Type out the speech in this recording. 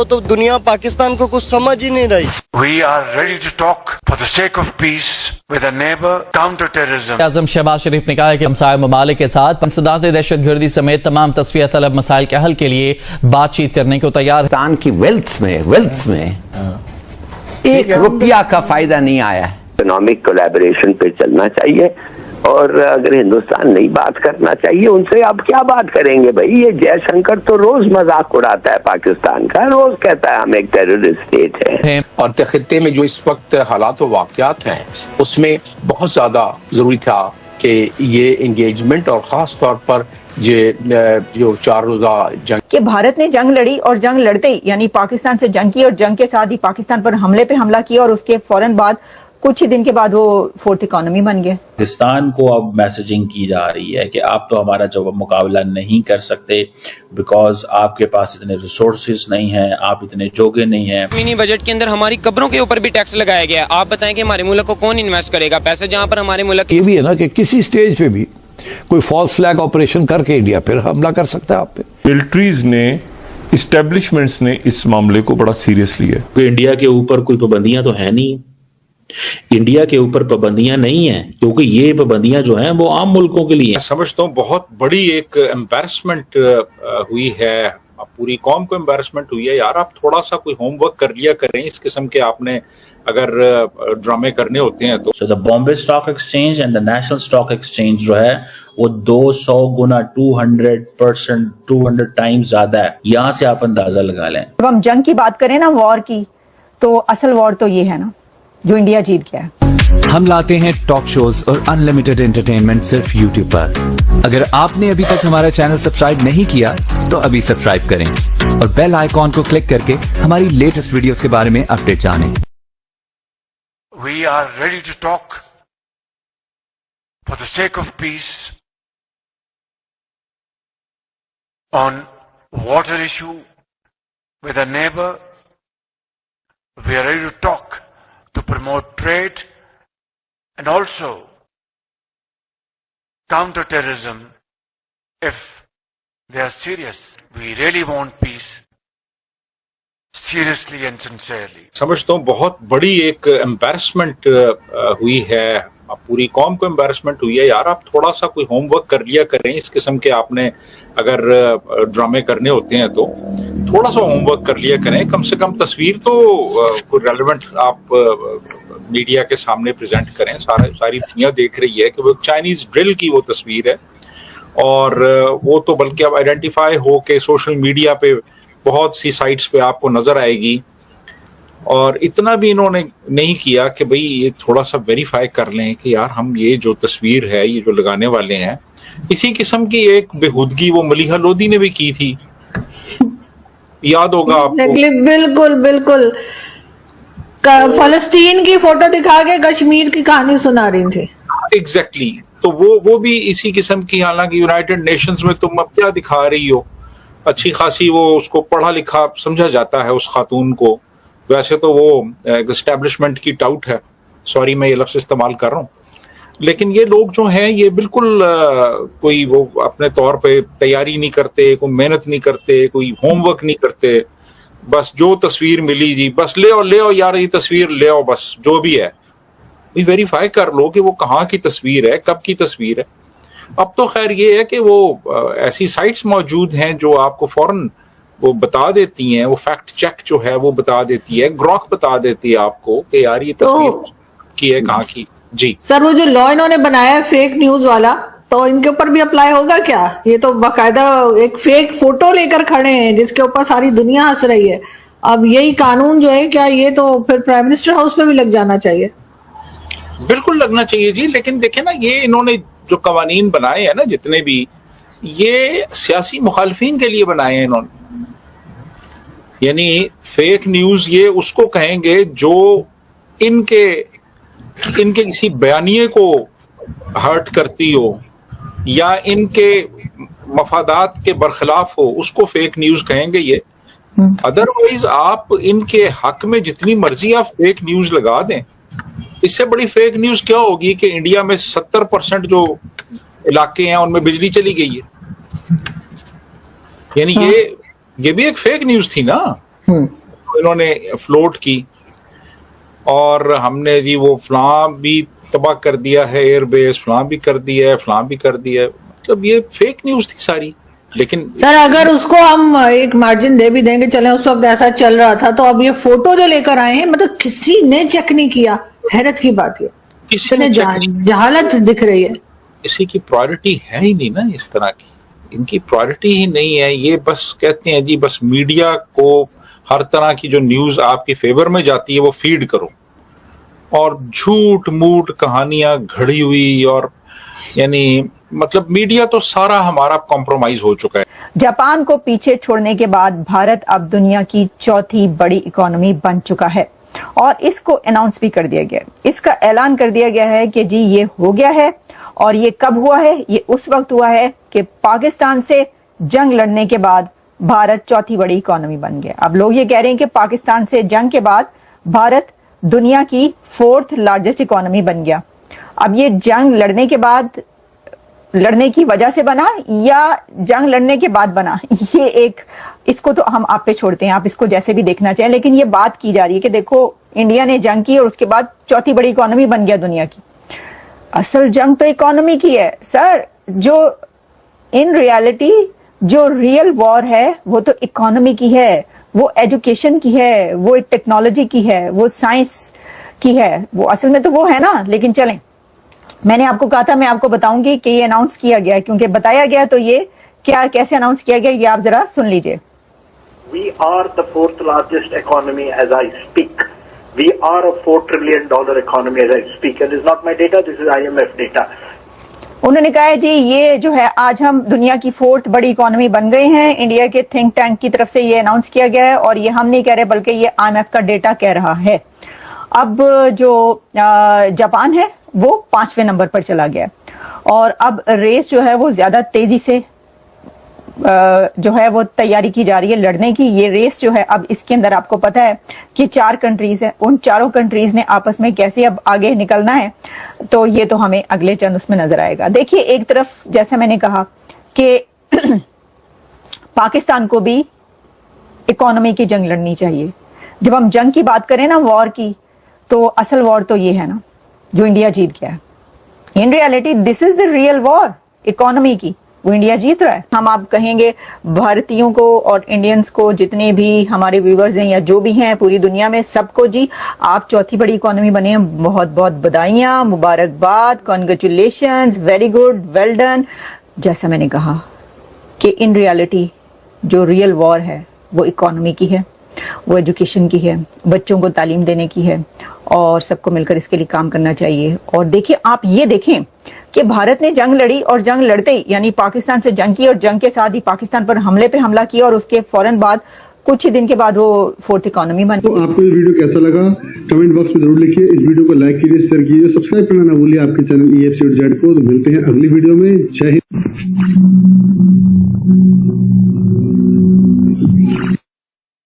तो दुनिया पाकिस्तान को कुछ समझ ही नहीं रही। We are ready to talk for the sake of peace with a neighbor, counter terrorism. आज़म शहबाज शरीफ ने कहा है कि हमसाया ममालिक के साथ इंसदाद दहशतगर्दी समेत तमाम तस्फिया तलब मसाइल के हल के लिए बातचीत करने को तैयार है। पाकिस्तान की वेल्थ में एक रुपया का फायदा नहीं आया है। इकोनॉमिक कोलैबोरेशन पे चलना चाहिए और अगर हिंदुस्तान नहीं बात करना चाहिए उनसे आप क्या बात करेंगे भाई। ये जयशंकर तो रोज मजाक उड़ाता है पाकिस्तान का, रोज कहता है हम एक टेररिस्ट स्टेट है। और खित्ते में जो इस वक्त हालात व वाक़यात हैं उसमें बहुत ज्यादा जरूरी था कि ये एंगेजमेंट और खास तौर पर जो 4 रोजा जंग कि भारत ने जंग लड़ी और जंग लड़ते ही यानी पाकिस्तान से जंग की और जंग के साथ ही पाकिस्तान पर हमले पे हमला किया और उसके फौरन बाद कुछ ही दिन के बाद वो फोर्थ इकोनॉमी बन गया। पाकिस्तान को अब मैसेजिंग की जा रही है कि आप तो हमारा जो मुकाबला नहीं कर सकते बिकॉज आपके पास इतने रिसोर्सेज नहीं हैं, आप इतने जोगे नहीं हैं। मिनी बजट के अंदर हमारी कब्रों के ऊपर भी टैक्स लगाया गया। आप बताएं कि हमारे मुल्क को कौन इन्वेस्ट करेगा पैसे जहां पर हमारे मुल्क। ये भी है ना कि किसी स्टेज पे भी कोई फॉल्स फ्लैग ऑपरेशन करके इंडिया फिर हमला कर सकता है आप पे। मिलिट्रीज ने, इस्टेब्लिशमेंट्स ने इस मामले को बड़ा सीरियस लिया है। इंडिया के ऊपर कोई पाबंदियां तो है नहीं, इंडिया के ऊपर पाबंदियां नहीं है क्योंकि ये पाबंदियां जो हैं वो आम मुल्कों के लिए। समझता हूँ बहुत बड़ी एक एम्बैरसमेंट हुई है, पूरी कौम को एम्बैरसमेंट हुई है। यार आप थोड़ा सा कोई होमवर्क कर लिया करें, इस किस्म के आपने अगर ड्रामे करने होते हैं तो। So the Bombay stock exchange and the national stock exchange जो है वो 200 गुना 200% 200 टाइम्स ज्यादा है। यहाँ से आप अंदाजा लगा लें। जब हम जंग की बात करें ना, वॉर की, तो असल वॉर तो ये है ना जो इंडिया जीत गया है। हम लाते हैं टॉक शोज और अनलिमिटेड एंटरटेनमेंट सिर्फ YouTube पर। अगर आपने अभी तक हमारा चैनल सब्सक्राइब नहीं किया तो अभी सब्सक्राइब करें और बेल आइकॉन को क्लिक करके हमारी लेटेस्ट वीडियोस के बारे में अपडेट जानें। We are ready to talk for the sake of peace on water issue with a neighbor. We are ready to talk to promote trade and also counter terrorism if they are serious. We really want peace. Seriously and sincerely. समझता हूँ बहुत बड़ी एक embarrassment हुई है, पूरी कौम को एम्बैरसमेंट हुई है। यार आप थोड़ा सा कोई होमवर्क कर लिया करें, इस किस्म के आपने अगर ड्रामे करने होते हैं तो थोड़ा सा होमवर्क कर लिया करें। कम से कम तस्वीर तो कोई रेलेवेंट आप मीडिया के सामने प्रेजेंट करें। सारी दुनिया देख रही है कि वो चाइनीज ड्रिल की वो तस्वीर है और वो तो बल्कि अब आइडेंटिफाई हो के सोशल मीडिया पे बहुत सी साइट्स पे आपको नजर आएगी। और इतना भी इन्होंने नहीं किया कि भाई ये थोड़ा सा वेरीफाई कर लें कि यार हम ये जो तस्वीर है ये जो लगाने वाले हैं। इसी किस्म की एक बेहुदगी वो मलिहा लोधी ने भी की थी, याद होगा आपको। बिल्कुल फलस्तीन की फोटो दिखा के कश्मीर की कहानी सुना रही थी। एग्जैक्टली तो वो भी इसी किस्म की। हालांकि यूनाइटेड नेशंस में तुम अब क्या दिखा रही हो, अच्छी खासी वो उसको पढ़ा लिखा समझा जाता है उस खातून को। वैसे तो वो एस्टेब्लिशमेंट की टाउट है, सॉरी मैं ये लफ्ज़ इस्तेमाल कर रहा हूँ, लेकिन ये लोग जो हैं ये बिल्कुल कोई वो अपने तौर पे तैयारी नहीं करते, कोई मेहनत नहीं करते, कोई होमवर्क नहीं करते। बस जो तस्वीर मिली जी बस ले आओ यार ये तस्वीर ले आओ, बस जो भी है वेरीफाई कर लो कि वो कहाँ की तस्वीर है, कब की तस्वीर है। अब तो खैर ये है कि वो ऐसी साइट्स मौजूद हैं जो आपको फौरन वो बता देती हैं, वो फैक्ट चेक जो है वो बता देती है, ग्रॉक बता देती है आपको कि यार ये तस्वीर की है कहाँ की। जी सर, वो जो लॉ इन्होंने बनाया है फेक न्यूज वाला, तो इनके ऊपर भी अप्लाई होगा क्या? ये तो बाकायदा एक फेक फोटो लेकर खड़े हैं जिसके ऊपर सारी दुनिया हंस रही है। अब यही कानून जो है क्या ये तो फिर प्राइम मिनिस्टर हाउस पे भी लग जाना चाहिए? बिल्कुल लगना चाहिए जी, लेकिन देखें ना ये इन्होंने जो कवानीन बनाए हैं ना जितने भी, ये सियासी मुखालफिन के लिए बनाए हैं इन्होंने। यानी फेक न्यूज ये उसको कहेंगे जो इनके किसी बयानिए को हर्ट करती हो या इनके मफादात के बरखिलाफ हो, उसको फेक न्यूज कहेंगे ये। अदरवाइज आप इनके हक में जितनी मर्जी आप फेक न्यूज लगा दें, इससे बड़ी फेक न्यूज क्या होगी कि इंडिया में 70% जो इलाके हैं उनमें बिजली चली गई है। यानी ये भी एक फेक न्यूज थी ना। इन्होंने फ्लोट की, और हमने जी वो फलां भी तबाह कर दिया है, एयरबेस फलां भी कर दिया है, फलां भी कर दिया है। मतलब ये फेक न्यूज थी सारी। लेकिन सर अगर उसको हम एक मार्जिन दे भी देंगे, चले उस वक्त ऐसा चल रहा था, तो अब ये फोटो जो लेकर आए हैं, मतलब किसी ने चेक नहीं किया। हैरत की बात है, किसी ने जहालत दिख रही है। किसी की प्रायोरिटी है ही नहीं ना इस तरह की, इनकी प्रायोरिटी ही नहीं है। ये बस कहते हैं जी बस मीडिया को हर तरह की जो न्यूज आपके फेवर में जाती है वो फीड करो, और झूठ मूठ कहानियां घड़ी हुई, और यानी मतलब मीडिया तो सारा हमारा कॉम्प्रोमाइज हो चुका है। जापान को पीछे छोड़ने के बाद भारत अब दुनिया की चौथी बड़ी इकोनॉमी बन चुका है, और इसको अनाउंस भी कर दिया गया। इसका ऐलान कर दिया गया है कि जी ये हो गया है। और ये कब हुआ है? ये उस वक्त हुआ है कि पाकिस्तान से जंग लड़ने के बाद भारत चौथी बड़ी इकोनॉमी बन गया। अब लोग ये कह रहे हैं कि पाकिस्तान से जंग के बाद भारत दुनिया की 4th लार्जेस्ट इकोनॉमी बन गया। अब ये जंग लड़ने के बाद, लड़ने की वजह से बना या जंग लड़ने के बाद बना, ये एक, इसको तो हम आप पे छोड़ते हैं, आप इसको जैसे भी देखना चाहें। लेकिन ये बात की जा रही है कि देखो इंडिया ने जंग की और उसके बाद चौथी बड़ी इकोनॉमी बन गया दुनिया की। असल जंग तो इकोनॉमी की है सर। जो इन रियलिटी जो रियल वॉर है वो तो इकोनॉमी की है, वो एजुकेशन की है, वो टेक्नोलॉजी की है, वो साइंस की है, वो असल में तो वो है ना। लेकिन चलें, मैंने आपको कहा था मैं आपको बताऊंगी कि ये अनाउंस किया गया है, क्योंकि बताया गया तो ये क्या कैसे अनाउंस किया गया ये आप जरा सुन लीजिए। We are the 4th largest economy as I speak. We are a $4 trillion economy as I speak. And this is not my data, this is IMF data. उन्होंने कहा है जी ये जो है आज हम दुनिया की 4th बड़ी इकोनॉमी बन गए हैं। इंडिया के थिंक टैंक की तरफ से ये अनाउंस किया गया है, और ये हम नहीं कह रहे बल्कि ये IMF का डेटा कह रहा है। अब जो जापान है वो 5वें नंबर पर चला गया, और अब रेस जो है वो ज्यादा तेजी से जो है वो तैयारी की जा रही है लड़ने की। ये रेस जो है अब इसके अंदर आपको पता है कि 4 कंट्रीज है, उन चारों कंट्रीज ने आपस में कैसे अब आगे निकलना है, तो ये तो हमें अगले चंद उसमें नजर आएगा। देखिए एक तरफ जैसा मैंने कहा कि पाकिस्तान को भी इकोनॉमी की जंग लड़नी चाहिए। जब हम जंग की बात करें ना, वॉर की, तो असल वॉर तो ये है ना जो इंडिया जीत गया है। In reality this is the real war economy की, वो इंडिया जीत रहा है। हम आप कहेंगे भारतीयों को और इंडियंस को, जितने भी हमारे व्यूवर्स हैं या जो भी हैं पूरी दुनिया में, सबको जी आप चौथी बड़ी इकोनॉमी बने हैं, बहुत बहुत बधाइयां, मुबारकबाद, congratulations, very good, well done. जैसा मैंने कहा कि इन रियलिटी जो रियल वॉर है वो इकोनॉमी की है, वो एजुकेशन की है, बच्चों को तालीम देने की है, और सबको मिलकर इसके लिए काम करना चाहिए। और देखिए आप ये देखें कि भारत ने जंग लड़ी, और जंग लड़ते ही यानी पाकिस्तान से जंग की, और जंग के साथ ही पाकिस्तान पर हमले पे हमला किया, और उसके फौरन बाद कुछ ही दिन के बाद वो 4th इकोनॉमी बन। तो आपको ये वीडियो कैसा लगा कमेंट बॉक्स में जरूर लिखिए। इस वीडियो को लाइक कीजिए, शेयर कीजिए, सब्सक्राइब करना ना भूलिए आपके चैनल EFCZ को। तो मिलते हैं अगली वीडियो में। जय हिंद।